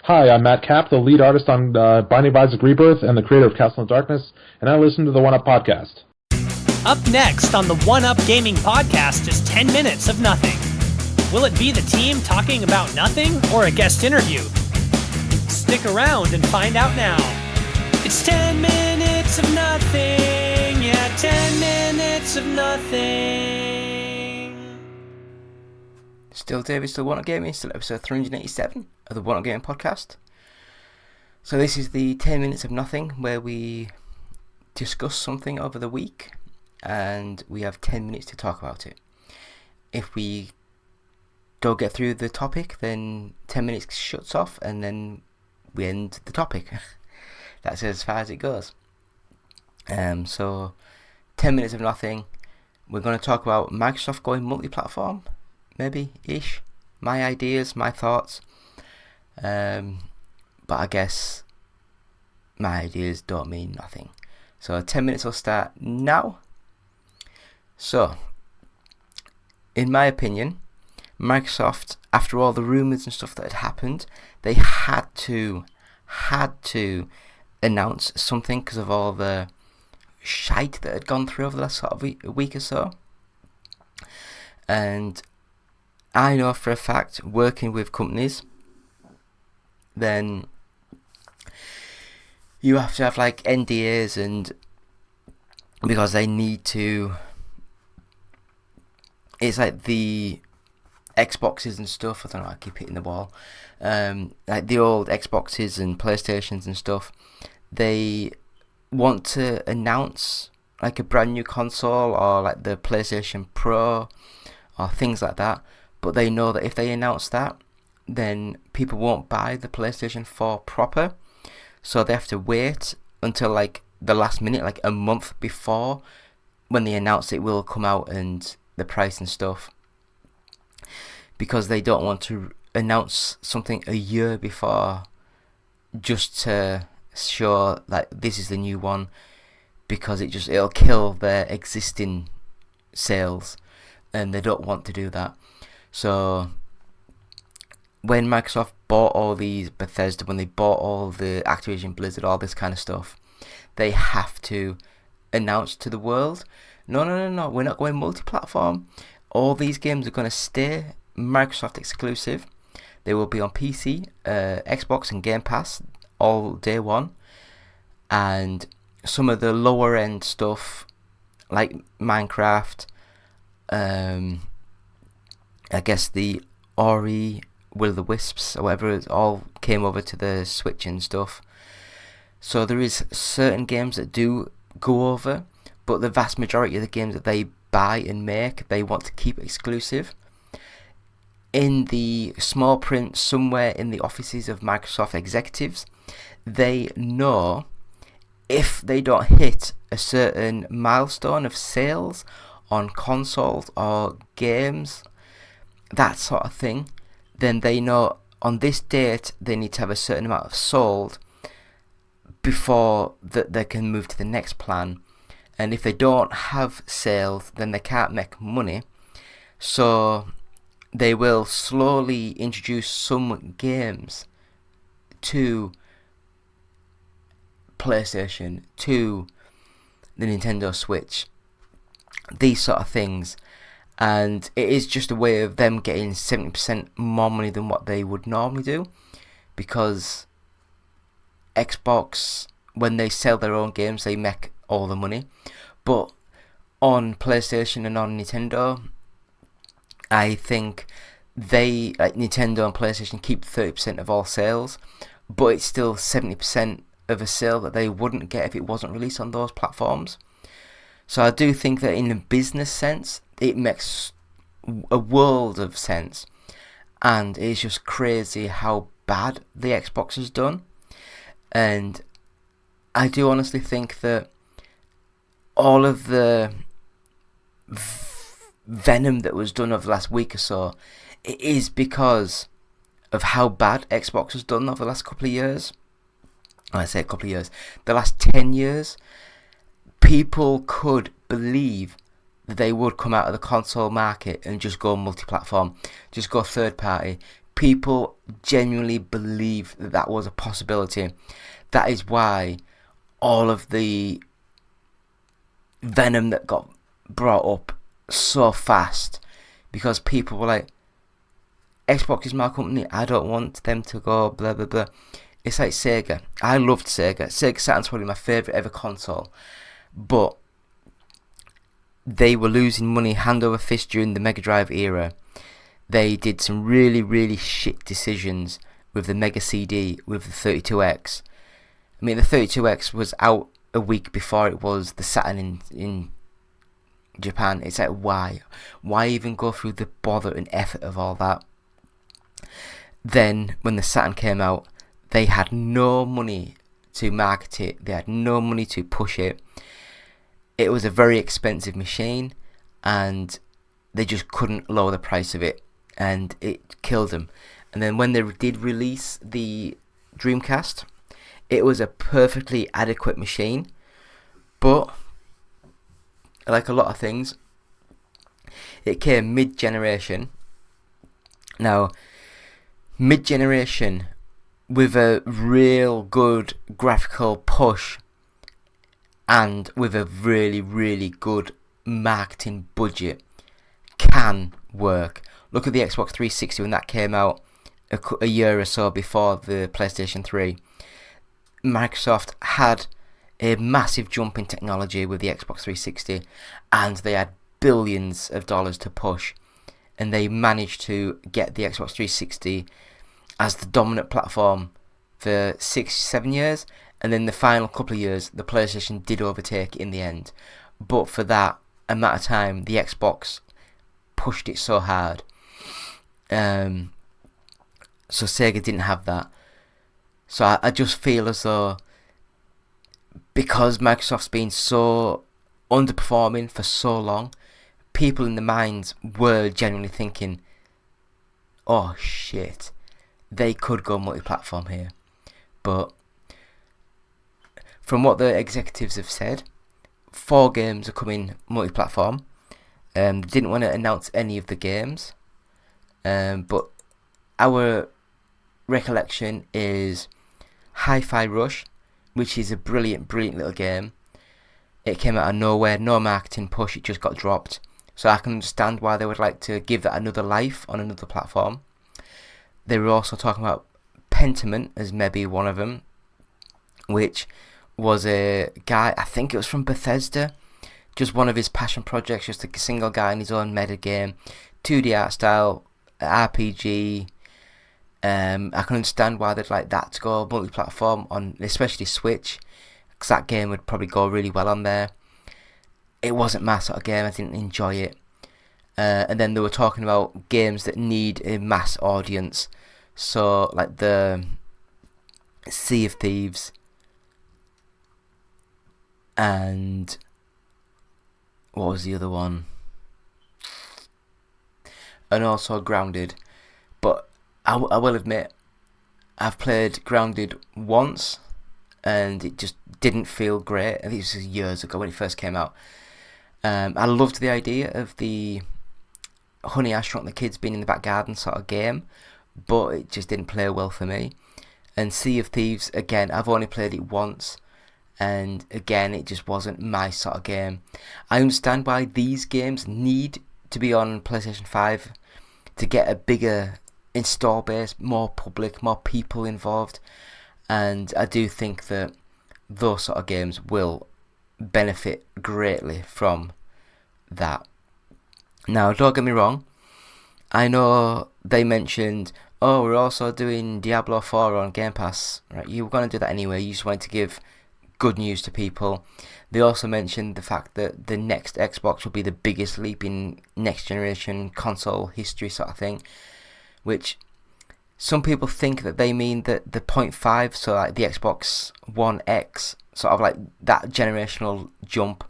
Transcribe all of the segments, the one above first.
Hi, I'm Matt Kapp, the lead artist on Binding of Isaac Rebirth and the creator of Castle in Darkness, and I listen to the One Up podcast. Up next on the One Up Gaming podcast is 10 minutes of nothing. Will it be the team talking about nothing or a guest interview? Stick around and find out now. It's 10 minutes of nothing. Yeah, 10 minutes of nothing. Still David, still One Up Gaming, still episode 387 of the One Up Gaming podcast. So this is the 10 minutes of nothing where we discuss something over the week and we have 10 minutes to talk about it. If we don't get through the topic, then 10 minutes shuts off and then we end the topic. That's as far as it goes. So 10 minutes of nothing. We're going to talk about Microsoft going multi-platform, maybe-ish. My ideas, my thoughts. But I guess my ideas don't mean nothing. So 10 minutes will start now. So, in my opinion, Microsoft, after all the rumours and stuff that had happened, they had to announce something because of all the shite that had gone through over the last sort of week or so. And I know for a fact, working with companies, then you have to have like NDAs, and because they need to, it's like the Xboxes and stuff, I don't know, I keep hitting the wall, like the old Xboxes and PlayStations and stuff, they want to announce like a brand new console or like the PlayStation Pro or things like that, but they know that if they announce that, then people won't buy the PlayStation 4 proper, so they have to wait until like the last minute, like a month before when they announce it will come out and the price and stuff, because they don't want to announce something a year before just to show like this is the new one, because it'll kill their existing sales and they don't want to do that. So when Microsoft bought all these Bethesda, when they bought all the Activision Blizzard, all this kind of stuff, they have to announce to the world, no, we're not going multi-platform. All these games are going to stay Microsoft exclusive. They will be on PC, Xbox and Game Pass all day one. And some of the lower end stuff like Minecraft, I guess the Ori, Will of the Wisps or whatever, it all came over to the Switch and stuff. So there is certain games that do go over, but the vast majority of the games that they buy and make, they want to keep exclusive. In the small print somewhere in the offices of Microsoft executives, they know if they don't hit a certain milestone of sales on consoles or games, that sort of thing, then they know on this date they need to have a certain amount of sold before that they can move to the next plan. And if they don't have sales, then they can't make money. So they will slowly introduce some games to PlayStation, to the Nintendo Switch, these sort of things. And it is just a way of them getting 70% more money than what they would normally do, because Xbox, when they sell their own games, they make all the money. But on PlayStation and on Nintendo, I think they, like Nintendo and PlayStation, keep 30% of all sales, but it's still 70% of a sale that they wouldn't get if it wasn't released on those platforms. So I do think that in a business sense, it makes a world of sense, and it's just crazy how bad the Xbox has done. And I do honestly think that all of the venom that was done over the last week or so, it is because of how bad Xbox has done over the last couple of years. I say a couple of years, the last 10 years, people could believe that they would come out of the console market and just go multi-platform, just go third party, People genuinely believe that that was a possibility. That is why all of the venom that got brought up so fast, because people were like, Xbox is my company, I don't want them to go blah blah blah. It's like Sega. I loved Sega. Sega Saturn's probably my favourite ever console, but they were losing money hand over fist during the Mega Drive era. They did some really, really shit decisions with the Mega CD, with the 32X. I mean, the 32X was out a week before it was the Saturn in Japan. It's like, why? Why even go through the bother and effort of all that? Then, when the Saturn came out, they had no money to market it. They had no money to push it. It was a very expensive machine, and they just couldn't lower the price of it, and it killed them. And then when they did release the Dreamcast, it was a perfectly adequate machine, but like a lot of things, it came mid-generation. Now, mid-generation with a real good graphical push and with a really, really good marketing budget can work. Look at the Xbox 360 when that came out a year or so before the PlayStation 3. Microsoft had a massive jump in technology with the Xbox 360, and they had billions of dollars to push, and they managed to get the Xbox 360 as the dominant platform for 6-7 years, and then the final couple of years the PlayStation did overtake in the end. But for that amount of time, the Xbox pushed it so hard. So Sega didn't have that. So I just feel as though, because Microsoft's been so underperforming for so long, people in the minds were genuinely thinking, oh shit, they could go multi-platform here. But from what the executives have said, 4 games are coming multi-platform. They didn't want to announce any of the games, but our recollection is Hi-Fi Rush, which is a brilliant little game. It came out of nowhere, no marketing push, it just got dropped. So I can understand why they would like to give that another life on another platform. They were also talking about Pentiment as maybe one of them, which was a guy, I think it was from Bethesda, just one of his passion projects, just a single guy in his own meta game, 2D art style, RPG. I can understand why they'd like that to go multi-platform on, especially Switch, because that game would probably go really well on there. It wasn't my sort of game, I didn't enjoy it. And then they were talking about games that need a mass audience, so like the Sea of Thieves and what was the other one? And also Grounded. But I will admit, I've played Grounded once and it just didn't feel great. I think it was years ago when it first came out. I loved the idea of the Honey, I Shrunk the Kids being in the back garden sort of game, but it just didn't play well for me. And Sea of Thieves, again, I've only played it once, and again, it just wasn't my sort of game. I understand why these games need to be on PlayStation 5 to get a bigger install base, more public, more people involved, and I do think that those sort of games will benefit greatly from that. Now, don't get me wrong, I know they mentioned, oh, we're also doing Diablo 4 on Game Pass, right? You were going to do that anyway, you just wanted to give good news to people. They also mentioned the fact that the next Xbox will be the biggest leap in next generation console history sort of thing, which some people think that they mean that the 0.5, so like the Xbox One X, sort of like that generational jump.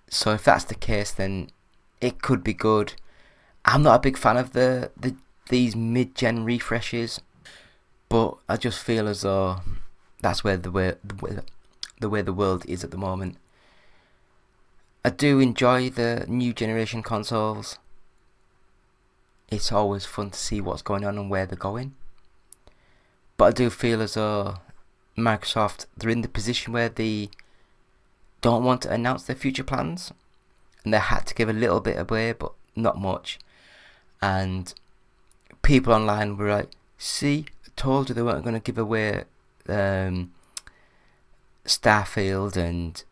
So if that's the case, then it could be good. I'm not a big fan of these mid-gen refreshes, but I just feel as though that's where the way the world is at the moment. I do enjoy the new generation consoles, it's always fun to see what's going on and where they're going. But I do feel as though Microsoft, they're in the position where they don't want to announce their future plans, and they had to give a little bit away, but not much. And people online were like, see, I told you they weren't going to give away Starfield and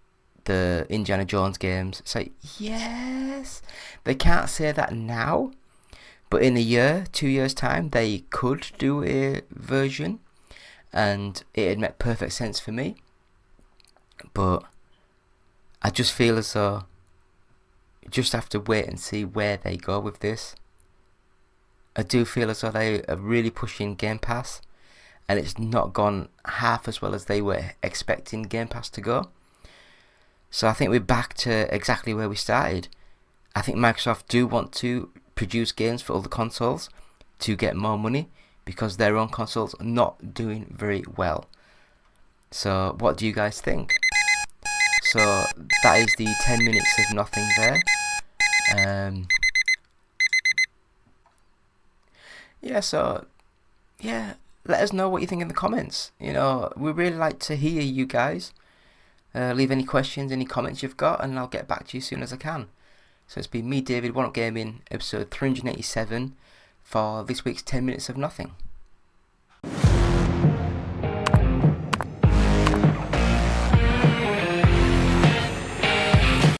the Indiana Jones games. It's like, yes, they can't say that now, but in a year, 2 years time, they could do a version, and it'd make perfect sense for me. But I just feel as though you just have to wait and see where they go with this. I do feel as though they are really pushing Game Pass, and it's not gone half as well as they were expecting Game Pass to go. So I think we're back to exactly where we started. I think Microsoft do want to produce games for other consoles to get more money, because their own consoles are not doing very well. So what do you guys think? So that is the 10 minutes of nothing there. Let us know what you think in the comments. We really like to hear you guys. Leave any questions, any comments you've got, and I'll get back to you as soon as I can. So it's been me, David, One Up Gaming, episode 387 for this week's 10 minutes of nothing.